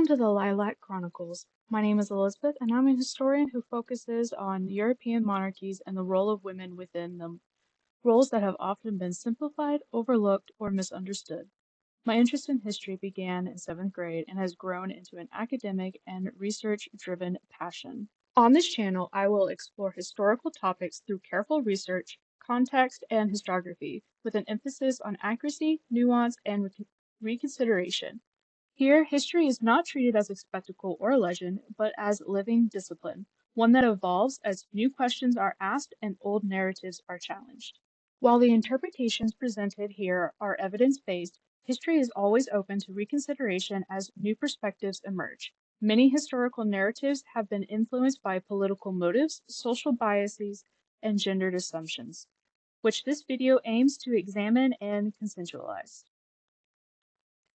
to the Lilac Chronicles. My name is Elizabeth, and I'm a historian who focuses on European monarchies and the role of women within them, roles that have often been simplified, overlooked, or misunderstood. My interest in history began in seventh grade and has grown into an academic and research-driven passion. On this channel, I will explore historical topics through careful research, context, and historiography, with an emphasis on accuracy, nuance, and reconsideration. Here, history is not treated as a spectacle or a legend, but as living discipline, one that evolves as new questions are asked and old narratives are challenged. While the interpretations presented here are evidence-based, history is always open to reconsideration as new perspectives emerge. Many historical narratives have been influenced by political motives, social biases, and gendered assumptions, which this video aims to examine and consensualize.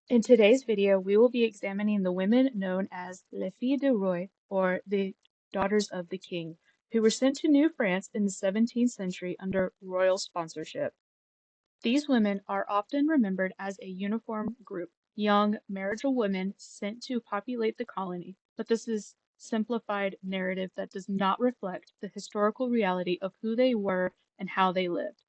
In today's video, we will be examining the women known as Les Filles du Roi, or the Daughters of the King, who were sent to New France in the 17th century under royal sponsorship. These women are often remembered as a uniform group, young, marriageable women sent to populate the colony, but this is simplified narrative that does not reflect the historical reality of who they were and how they lived.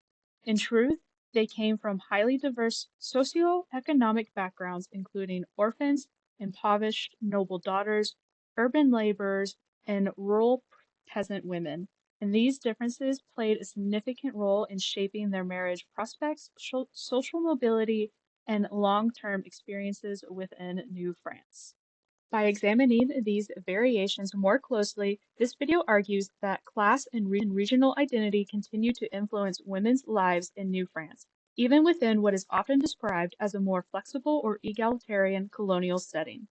In truth, they came from highly diverse socioeconomic backgrounds, including orphans, impoverished noble daughters, urban laborers, and rural peasant women, and these differences played a significant role in shaping their marriage prospects, social mobility, and long-term experiences within New France. By examining these variations more closely, this video argues that class and regional identity continue to influence women's lives in New France, even within what is often described as a more flexible or egalitarian colonial setting.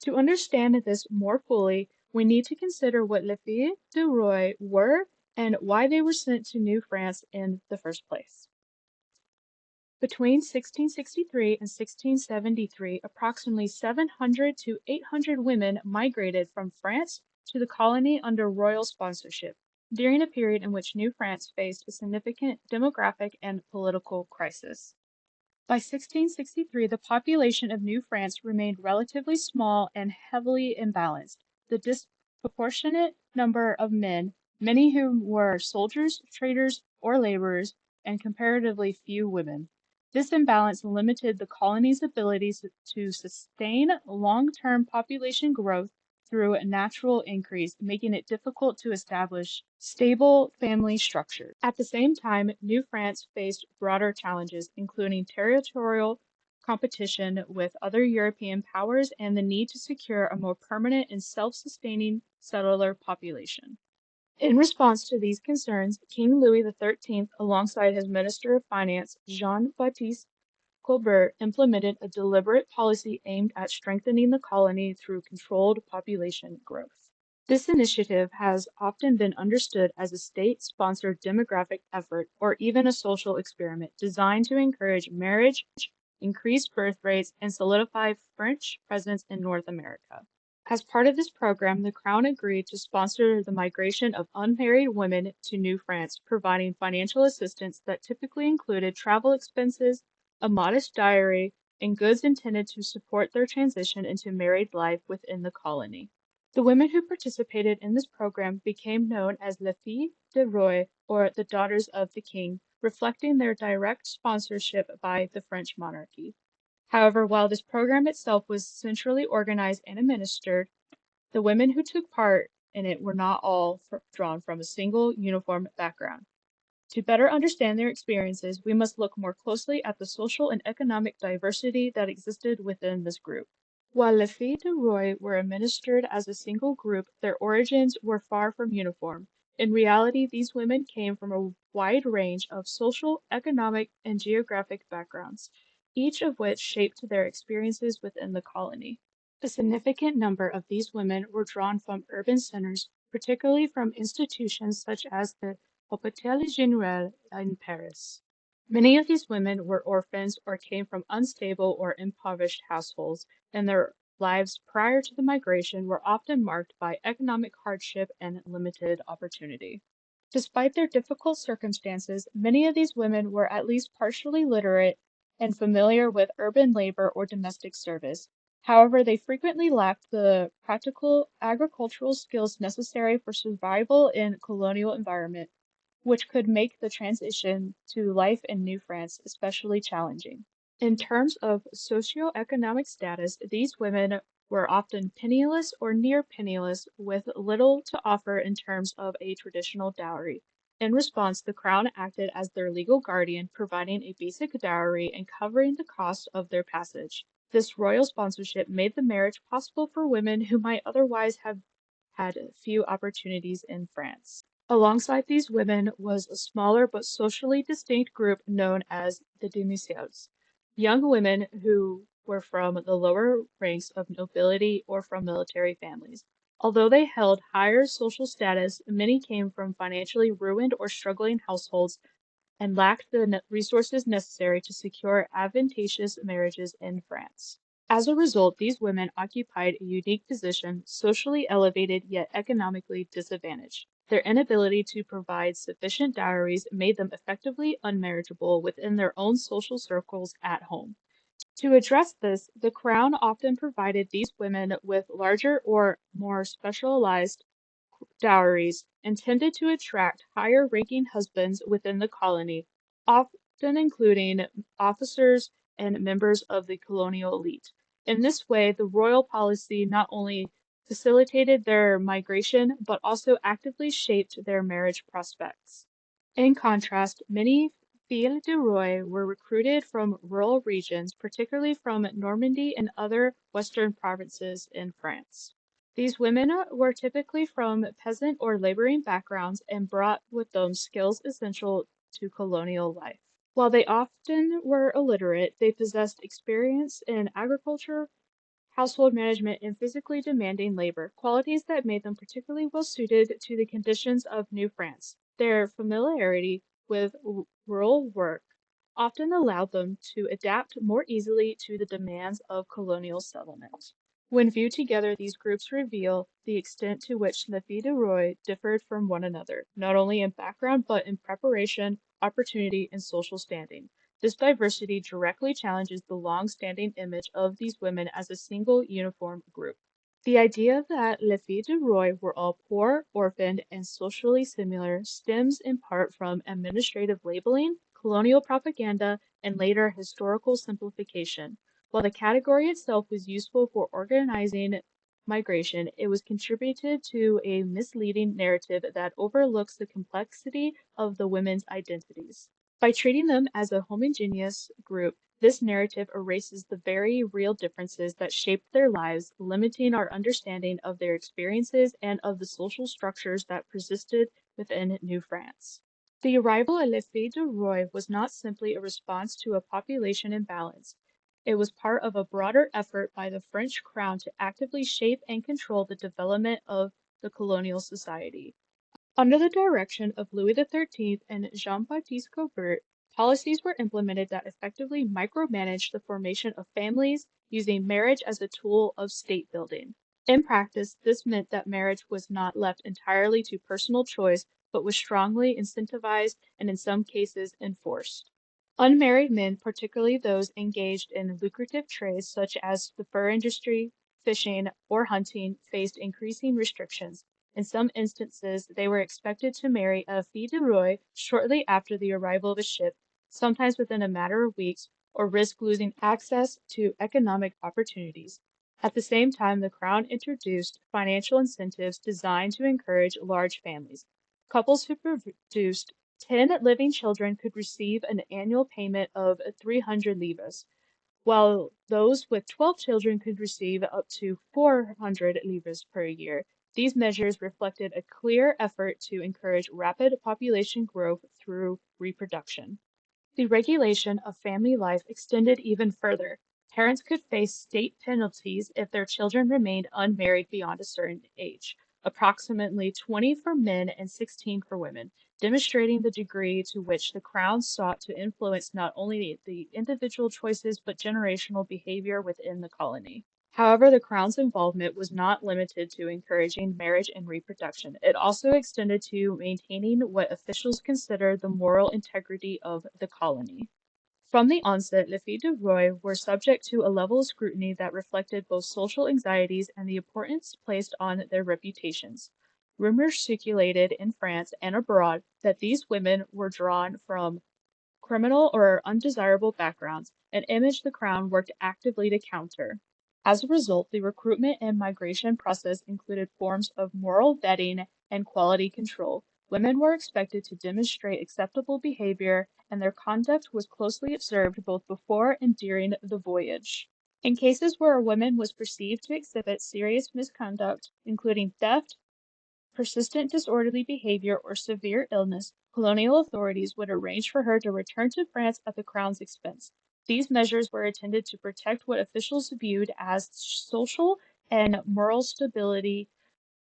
To understand this more fully, we need to consider what Les Filles du Roi were and why they were sent to New France in the first place. Between 1663 and 1673, approximately 700 to 800 women migrated from France to the colony under royal sponsorship, during a period in which New France faced a significant demographic and political crisis. By 1663, the population of New France remained relatively small and heavily imbalanced. The disproportionate number of men, many whom were soldiers, traders, or laborers, and comparatively few women. This imbalance limited the colony's ability to sustain long-term population growth through a natural increase, making it difficult to establish stable family structures. At the same time, New France faced broader challenges, including territorial competition with other European powers and the need to secure a more permanent and self-sustaining settler population. In response to these concerns, King Louis XIII, alongside his Minister of Finance, Jean-Baptiste Colbert, implemented a deliberate policy aimed at strengthening the colony through controlled population growth. This initiative has often been understood as a state-sponsored demographic effort or even a social experiment designed to encourage marriage, increase birth rates, and solidify French presence in North America. As part of this program, the Crown agreed to sponsor the migration of unmarried women to New France, providing financial assistance that typically included travel expenses, a modest dowry, and goods intended to support their transition into married life within the colony. The women who participated in this program became known as Les Filles du Roi, or the Daughters of the King, reflecting their direct sponsorship by the French monarchy. However, while this program itself was centrally organized and administered, the women who took part in it were not all drawn from a single uniform background. To better understand their experiences, we must look more closely at the social and economic diversity that existed within this group. While Les Filles du Roi were administered as a single group, their origins were far from uniform. In reality, these women came from a wide range of social, economic, and geographic backgrounds, each of which shaped their experiences within the colony. A significant number of these women were drawn from urban centers, particularly from institutions such as the Hôpital Général in Paris. Many of these women were orphans or came from unstable or impoverished households, and their lives prior to the migration were often marked by economic hardship and limited opportunity. Despite their difficult circumstances, many of these women were at least partially literate and familiar with urban labor or domestic service. However, they frequently lacked the practical agricultural skills necessary for survival in colonial environment, which could make the transition to life in New France especially challenging. In terms of socioeconomic status, these women were often penniless or near penniless with little to offer in terms of a traditional dowry. In response, the crown acted as their legal guardian, providing a basic dowry and covering the cost of their passage. This royal sponsorship made the marriage possible for women who might otherwise have had few opportunities in France. Alongside these women was a smaller but socially distinct group known as the demoiselles, young women who were from the lower ranks of nobility or from military families. Although they held higher social status, many came from financially ruined or struggling households and lacked the resources necessary to secure advantageous marriages in France. As a result, these women occupied a unique position, socially elevated yet economically disadvantaged. Their inability to provide sufficient dowries made them effectively unmarriageable within their own social circles at home. To address this, the Crown often provided these women with larger or more specialized dowries intended to attract higher-ranking husbands within the colony, often including officers and members of the colonial elite. In this way, the royal policy not only facilitated their migration, but also actively shaped their marriage prospects. In contrast, many filles du roi were recruited from rural regions, particularly from Normandy and other western provinces in France. These women were typically from peasant or laboring backgrounds and brought with them skills essential to colonial life. While they often were illiterate, they possessed experience in agriculture, household management, and physically demanding labor, qualities that made them particularly well suited to the conditions of New France. Their familiarity with rural work often allowed them to adapt more easily to the demands of colonial settlement. When viewed together, these groups reveal the extent to which Les Filles du Roi differed from one another, not only in background but in preparation, opportunity, and social standing. This diversity directly challenges the long-standing image of these women as a single uniform group. The idea that Les Filles du Roi were all poor, orphaned, and socially similar stems in part from administrative labeling, colonial propaganda, and later historical simplification. While the category itself was useful for organizing migration, it was contributed to a misleading narrative that overlooks the complexity of the women's identities. By treating them as a homogeneous group, this narrative erases the very real differences that shaped their lives, limiting our understanding of their experiences and of the social structures that persisted within New France. The arrival at Les Filles du Roi was not simply a response to a population imbalance. It was part of a broader effort by the French crown to actively shape and control the development of the colonial society. Under the direction of Louis XIII and Jean-Baptiste Colbert, policies were implemented that effectively micromanaged the formation of families, using marriage as a tool of state building. In practice, this meant that marriage was not left entirely to personal choice, but was strongly incentivized and in some cases enforced. Unmarried men, particularly those engaged in lucrative trades such as the fur industry, fishing, or hunting, faced increasing restrictions. In some instances, they were expected to marry a fille de roi shortly after the arrival of a ship, sometimes within a matter of weeks, or risk losing access to economic opportunities. At the same time, the Crown introduced financial incentives designed to encourage large families. Couples who produced 10 living children could receive an annual payment of 300 livres, while those with 12 children could receive up to 400 livres per year. These measures reflected a clear effort to encourage rapid population growth through reproduction. The regulation of family life extended even further. Parents could face state penalties if their children remained unmarried beyond a certain age, approximately 20 for men and 16 for women, demonstrating the degree to which the Crown sought to influence not only the individual choices but generational behavior within the colony. However, the Crown's involvement was not limited to encouraging marriage and reproduction. It also extended to maintaining what officials considered the moral integrity of the colony. From the onset, Les Filles du Roi were subject to a level of scrutiny that reflected both social anxieties and the importance placed on their reputations. Rumors circulated in France and abroad that these women were drawn from criminal or undesirable backgrounds, an image the Crown worked actively to counter. As a result, the recruitment and migration process included forms of moral vetting and quality control. Women were expected to demonstrate acceptable behavior, and their conduct was closely observed both before and during the voyage. In cases where a woman was perceived to exhibit serious misconduct, including theft, persistent disorderly behavior, or severe illness, colonial authorities would arrange for her to return to France at the Crown's expense. These measures were intended to protect what officials viewed as social and moral stability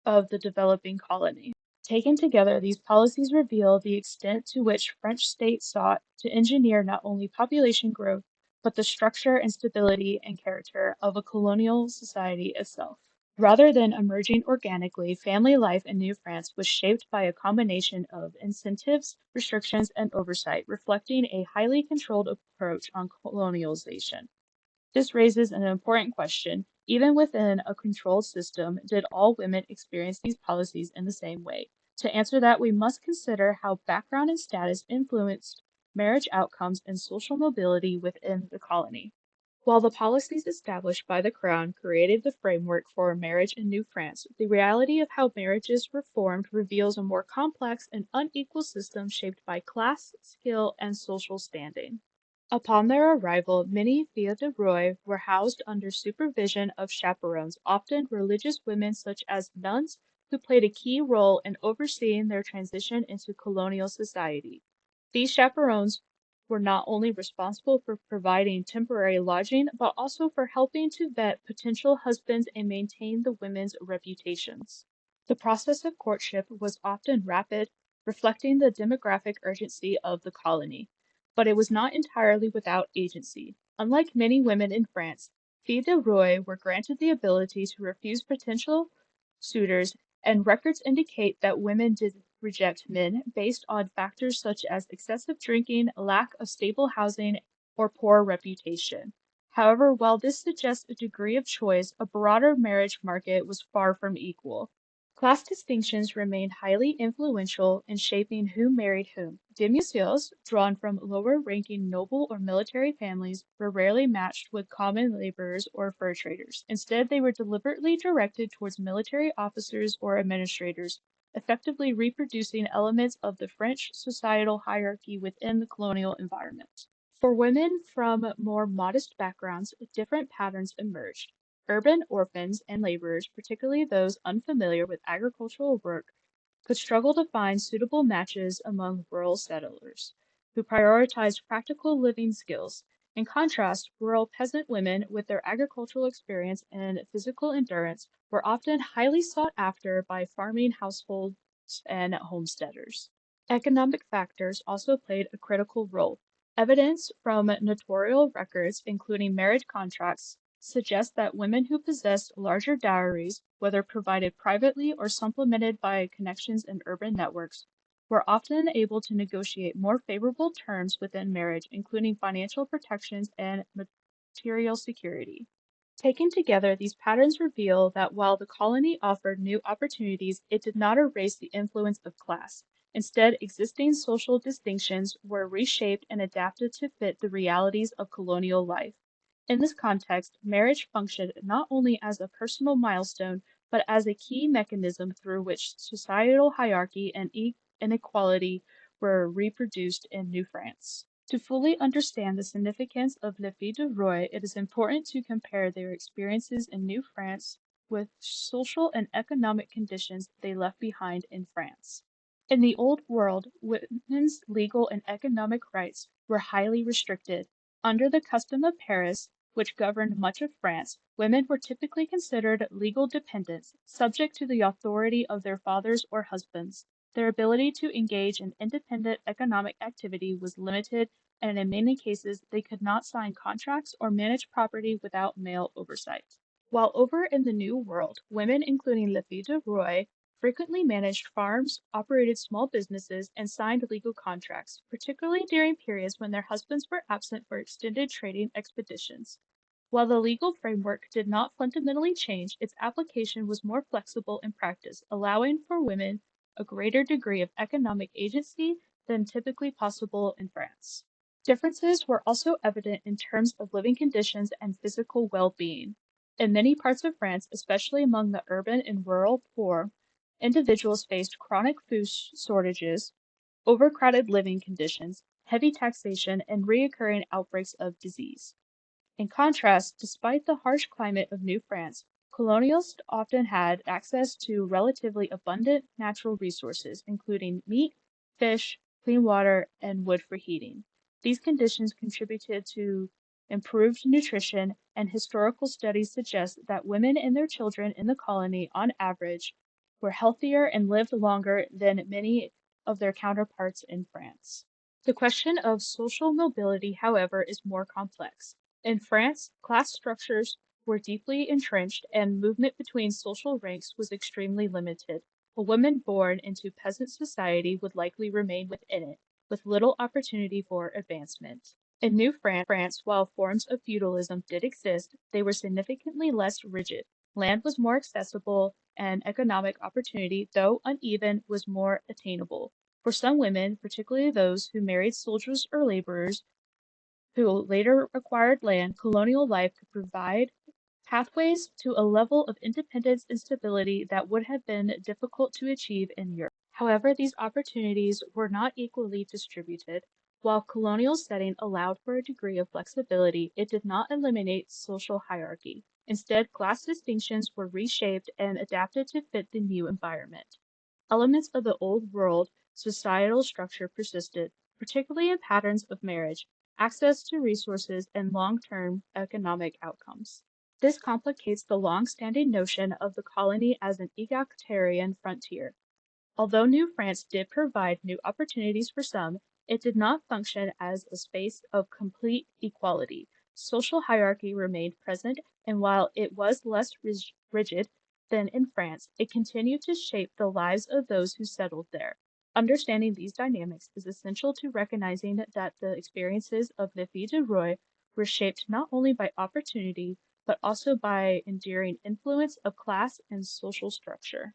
of the developing colony. Taken together, these policies reveal the extent to which French state sought to engineer not only population growth, but the structure and stability and character of a colonial society itself. Rather than emerging organically, family life in New France was shaped by a combination of incentives, restrictions, and oversight, reflecting a highly controlled approach on colonialization. This raises an important question. Even within a controlled system, did all women experience these policies in the same way? To answer that, we must consider how background and status influenced marriage outcomes and social mobility within the colony. While the policies established by the Crown created the framework for marriage in New France, the reality of how marriages were formed reveals a more complex and unequal system shaped by class, skill, and social standing. Upon their arrival, many filles du roi were housed under supervision of chaperones, often religious women such as nuns, who played a key role in overseeing their transition into colonial society. These chaperones were not only responsible for providing temporary lodging, but also for helping to vet potential husbands and maintain the women's reputations. The process of courtship was often rapid, reflecting the demographic urgency of the colony. But it was not entirely without agency. Unlike many women in France, filles du roi were granted the ability to refuse potential suitors, and records indicate that women did reject men based on factors such as excessive drinking, lack of stable housing, or poor reputation. However, while this suggests a degree of choice, a broader marriage market was far from equal. Class distinctions remained highly influential in shaping who married whom. Demoiselles, drawn from lower-ranking noble or military families, were rarely matched with common laborers or fur traders. Instead, they were deliberately directed towards military officers or administrators, effectively reproducing elements of the French societal hierarchy within the colonial environment. For women from more modest backgrounds, different patterns emerged. Urban orphans and laborers, particularly those unfamiliar with agricultural work, could struggle to find suitable matches among rural settlers, who prioritized practical living skills. In contrast, rural peasant women, with their agricultural experience and physical endurance, were often highly sought after by farming households and homesteaders. Economic factors also played a critical role. Evidence from notarial records, including marriage contracts, suggests that women who possessed larger dowries, whether provided privately or supplemented by connections in urban networks, were often able to negotiate more favorable terms within marriage, including financial protections and material security. Taken together, these patterns reveal that while the colony offered new opportunities, it did not erase the influence of class. Instead, existing social distinctions were reshaped and adapted to fit the realities of colonial life. In this context, marriage functioned not only as a personal milestone, but as a key mechanism through which societal hierarchy and inequality were reproduced in New France. To fully understand the significance of Les Filles du Roi, it is important to compare their experiences in New France with social and economic conditions they left behind in France. In the Old World, women's legal and economic rights were highly restricted. Under the custom of Paris, which governed much of France, women were typically considered legal dependents, subject to the authority of their fathers or husbands. Their ability to engage in independent economic activity was limited, and in many cases, they could not sign contracts or manage property without male oversight. While over in the New World, women, including Les Filles du Roi, frequently managed farms, operated small businesses, and signed legal contracts, particularly during periods when their husbands were absent for extended trading expeditions. While the legal framework did not fundamentally change, its application was more flexible in practice, allowing for women a greater degree of economic agency than typically possible in France. Differences were also evident in terms of living conditions and physical well-being. In many parts of France, especially among the urban and rural poor, individuals faced chronic food shortages, overcrowded living conditions, heavy taxation, and recurring outbreaks of disease. In contrast, despite the harsh climate of New France, colonials often had access to relatively abundant natural resources, including meat, fish, clean water, and wood for heating. These conditions contributed to improved nutrition, and historical studies suggest that women and their children in the colony, on average, were healthier and lived longer than many of their counterparts in France. The question of social mobility, however, is more complex. In France, class structures were deeply entrenched and movement between social ranks was extremely limited. A woman born into peasant society would likely remain within it, with little opportunity for advancement. In New France, while forms of feudalism did exist, they were significantly less rigid. Land was more accessible, and economic opportunity, though uneven, was more attainable. For some women, particularly those who married soldiers or laborers, who later acquired land, colonial life could provide pathways to a level of independence and stability that would have been difficult to achieve in Europe. However, these opportunities were not equally distributed. While colonial setting allowed for a degree of flexibility, it did not eliminate social hierarchy. Instead, class distinctions were reshaped and adapted to fit the new environment. Elements of the old world societal structure persisted, particularly in patterns of marriage, access to resources, and long-term economic outcomes. This complicates the long-standing notion of the colony as an egalitarian frontier. Although New France did provide new opportunities for some, it did not function as a space of complete equality. Social hierarchy remained present, and while it was less rigid than in France, it continued to shape the lives of those who settled there. Understanding these dynamics is essential to recognizing that the experiences of Les Filles du Roi were shaped not only by opportunity, but also by enduring influence of class and social structure.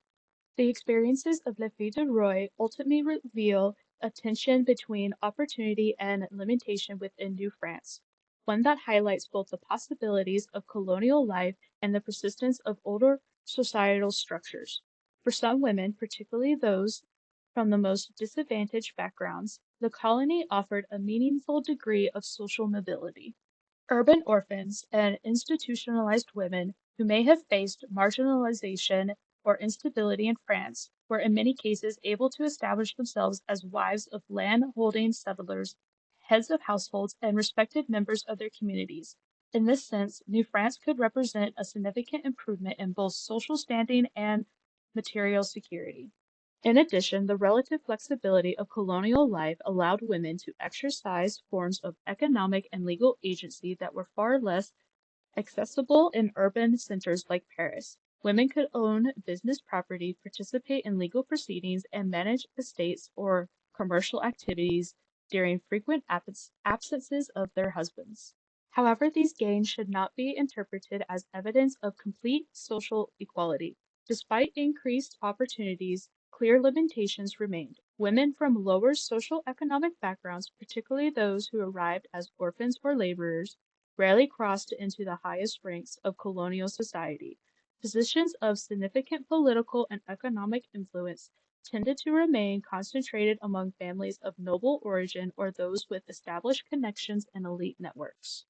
The experiences of Les Filles du Roi ultimately reveal a tension between opportunity and limitation within New France, one that highlights both the possibilities of colonial life and the persistence of older societal structures. For some women, particularly those from the most disadvantaged backgrounds, the colony offered a meaningful degree of social mobility. Urban orphans and institutionalized women who may have faced marginalization or instability in France were in many cases able to establish themselves as wives of land-holding settlers, heads of households, and respected members of their communities. In this sense, New France could represent a significant improvement in both social standing and material security. In addition, the relative flexibility of colonial life allowed women to exercise forms of economic and legal agency that were far less accessible in urban centers like Paris. Women could own business property, participate in legal proceedings, and manage estates or commercial activities during frequent absences of their husbands. However, these gains should not be interpreted as evidence of complete social equality. Despite increased opportunities, clear limitations remained. Women from lower social economic backgrounds, particularly those who arrived as orphans or laborers, rarely crossed into the highest ranks of colonial society. Positions of significant political and economic influence tended to remain concentrated among families of noble origin or those with established connections and elite networks.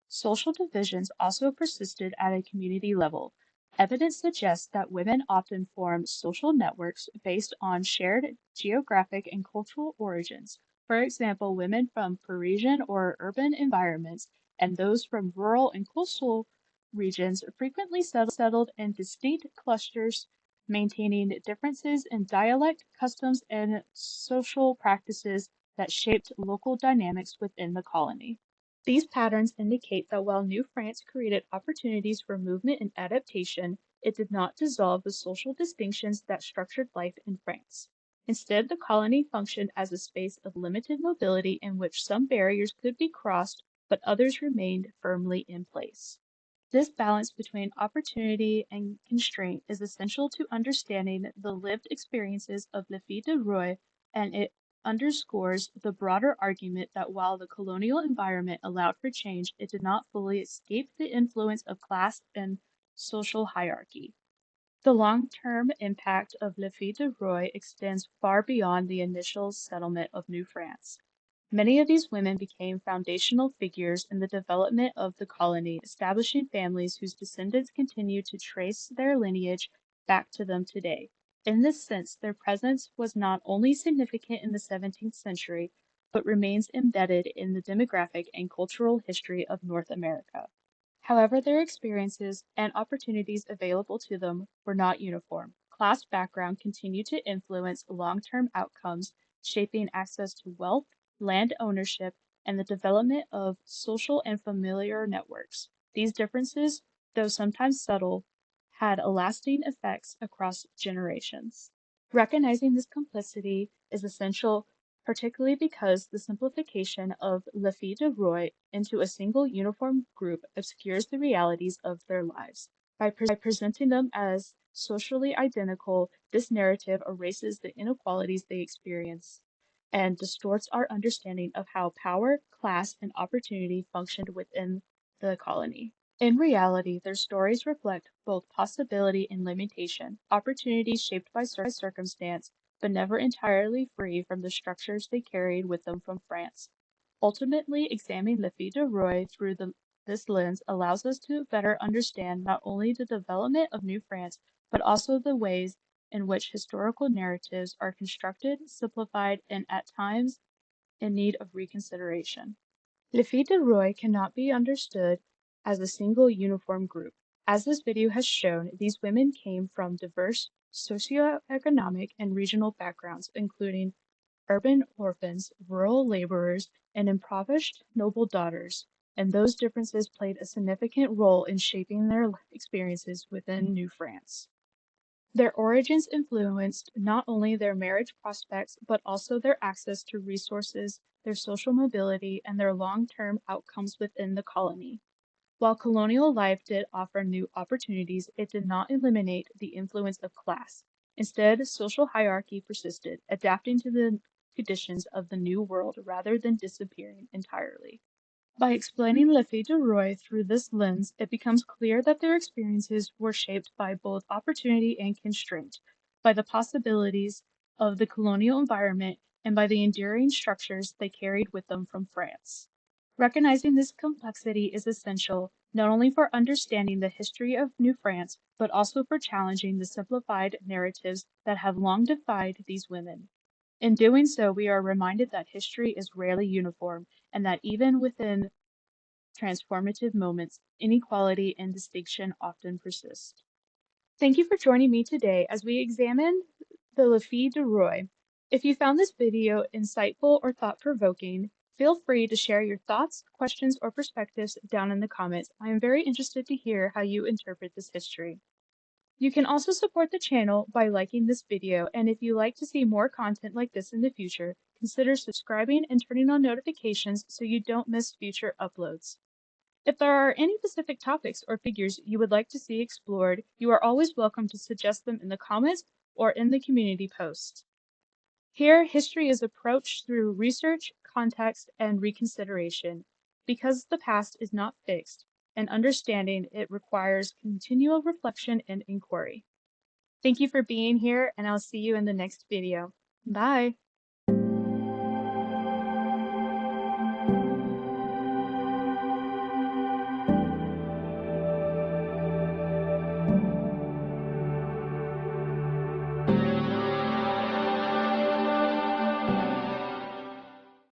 Social divisions also persisted at a community level. Evidence suggests that women often formed social networks based on shared geographic and cultural origins. For example, women from Parisian or urban environments and those from rural and coastal regions frequently settled in distinct clusters, maintaining differences in dialect, customs, and social practices that shaped local dynamics within the colony. These patterns indicate that while New France created opportunities for movement and adaptation, it did not dissolve the social distinctions that structured life in France. Instead, the colony functioned as a space of limited mobility in which some barriers could be crossed, but others remained firmly in place. This balance between opportunity and constraint is essential to understanding the lived experiences of Les Filles du Roi, and it underscores the broader argument that while the colonial environment allowed for change, it did not fully escape the influence of class and social hierarchy. The long-term impact of Les Filles du Roi extends far beyond the initial settlement of New France. Many of these women became foundational figures in the development of the colony, establishing families whose descendants continue to trace their lineage back to them today. In this sense, their presence was not only significant in the 17th century, but remains embedded in the demographic and cultural history of North America. However, their experiences and opportunities available to them were not uniform. Class background continued to influence long-term outcomes, shaping access to wealth, land ownership, and the development of social and familiar networks. These differences, though sometimes subtle, had lasting effects across generations. Recognizing this complexity is essential, particularly because the simplification of Les Filles du Roi into a single uniform group obscures the realities of their lives. By presenting them as socially identical, this narrative erases the inequalities they experience and distorts our understanding of how power, class, and opportunity functioned within the colony. In reality, their stories reflect both possibility and limitation, opportunities shaped by circumstance, but never entirely free from the structures they carried with them from France. Ultimately, examining Les Filles du Roi through this lens allows us to better understand not only the development of New France, but also the ways in which historical narratives are constructed, simplified, and at times in need of reconsideration. Les Filles du Roi cannot be understood as a single uniform group. As this video has shown, these women came from diverse socioeconomic and regional backgrounds, including urban orphans, rural laborers, and impoverished noble daughters, and those differences played a significant role in shaping their experiences within New France. Their origins influenced not only their marriage prospects, but also their access to resources, their social mobility, and their long-term outcomes within the colony. While colonial life did offer new opportunities, it did not eliminate the influence of class. Instead, social hierarchy persisted, adapting to the conditions of the New World rather than disappearing entirely. By explaining Les Filles du Roi through this lens, it becomes clear that their experiences were shaped by both opportunity and constraint, by the possibilities of the colonial environment, and by the enduring structures they carried with them from France. Recognizing this complexity is essential not only for understanding the history of New France, but also for challenging the simplified narratives that have long defined these women. In doing so, we are reminded that history is rarely uniform, and that even within transformative moments, inequality and distinction often persist. Thank you for joining me today as we examine the Les Filles du Roi. If you found this video insightful or thought-provoking, feel free to share your thoughts, questions, or perspectives down in the comments. I am very interested to hear how you interpret this history. You can also support the channel by liking this video, and if you like to see more content like this in the future, consider subscribing and turning on notifications so you don't miss future uploads. If there are any specific topics or figures you would like to see explored, you are always welcome to suggest them in the comments or in the community post. Here, history is approached through research, context, and reconsideration. Because the past is not fixed, and understanding it requires continual reflection and inquiry. Thank you for being here, and I'll see you in the next video. Bye!